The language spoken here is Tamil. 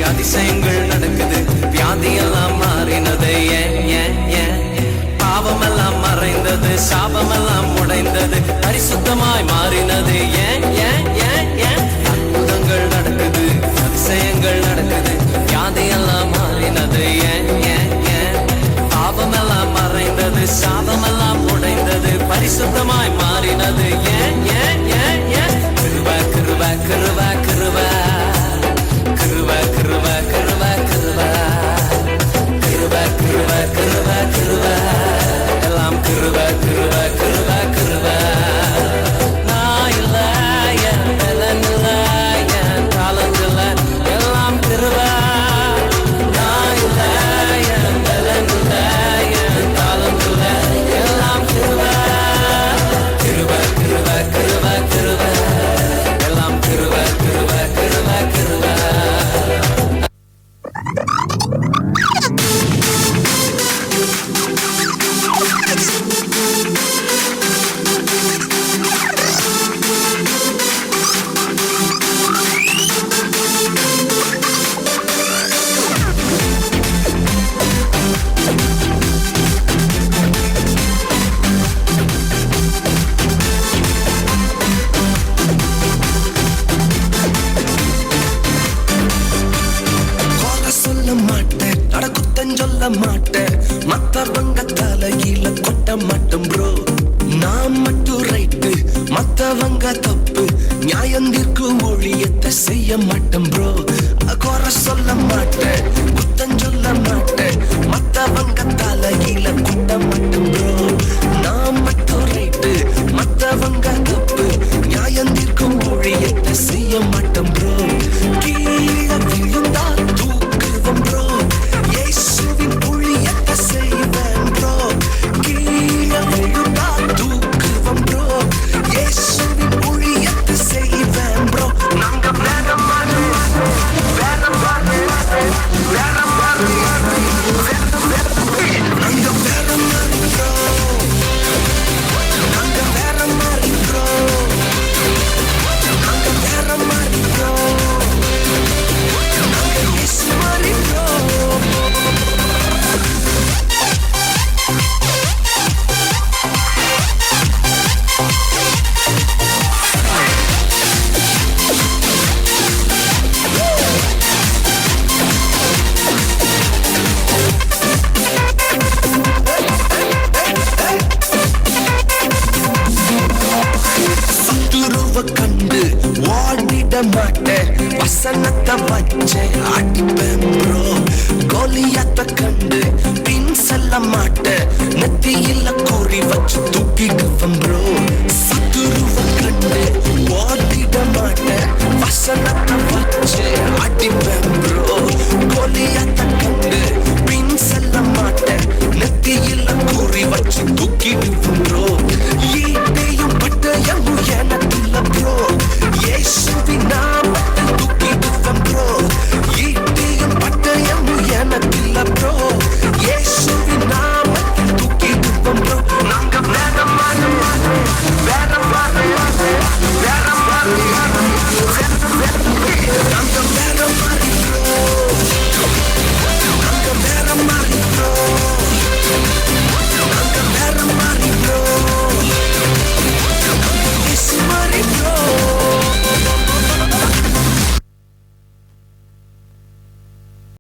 அதிசயங்கள் நடக்குது, வியாதியெல்லாம் மாறினது, பாவமெல்லாம் மறைந்தது, சாபமெல்லாம் உடைந்தது, பரிசுத்தமாய் மாறினது, அற்புதங்கள் நடக்குது, அதிசயங்கள் நடக்குது, வியாதியெல்லாம் மாறினது, பாவமெல்லாம் மறைந்தது, சாபமெல்லாம் உடைந்தது, பரிசுத்தமாய் மாறினது, கிருபை கிருபை கிருபை கிருபை கிருபை கிருபை கிருபை கிருபை கிருபை கிருபை கிருபை கிருபை எல்லாம் கிருபை கிருபை கிருபை கிருபை நான் இல்லை என் பலன் இல்லை என் காலம் இல்லை எல்லாம் கிருபை நான் இல்லை என் பலன் இல்லை என் காலம் இல்லை எல்லாம் கிருபை கிருபை கிருபை கிருபை கிருபை எல்லாம் கிருபை கிருபை கிருபை கிருபை சொல்ல மாட்டேன், மத்தவங்க தலையில கொட்ட மாட்டோம் ப்ரோ. நான் மட்டும் ரைட்டு, மத்தவங்க தப்பு, நியாயந்திற்கு ஒழியத்தை செய்ய மாட்டோம் ப்ரோ. குறை சொல்ல மாட்டேன், குத்தம் சொல்ல மாட்டேன், மத்தவங்க தலையில கொட்ட மாட்டோம் ப்ரோ. நான் மட்டும் ரைட்டு, மத்தவங்க தப்பு, நியாயந்திற்கு ஒழியத்தை செய்ய மாட்டோம் ப்ரோ. கீழே விழுந்தா தூக்குவோம் ப்ரோ, இயேசுவின் ஊழியத்தை செய்வேன் ப்ரோ. கீழே விழுந்தா தூக்குவோம் ப்ரோ, இயேசுவின் ஊழியத்தை செய்வேன் ப்ரோ. நாங்க வேற மாதிரி வேற மாதிரி வேற மாதிரி நாங்க வேற மாதிரி ப்ரோ, நாங்க வேற மாதிரி ப்ரோ, நாங்க வேற மாதிரி ப்ரோ, நாங்க இயேசு மாதிரி ப்ரோ. கண்டு ஓடிட மாட்டேன், வசனத்தை வச்சே அடிப்பேன் ப்ரோ. கோலியாத்த கண்டு பின் செல்ல மாட்டேன், நெத்தியில கோரி வச்சு தூக்கிடுவேன் ப்ரோ. சத்துருவ கண்டு ஓடிட மாட்டேன்,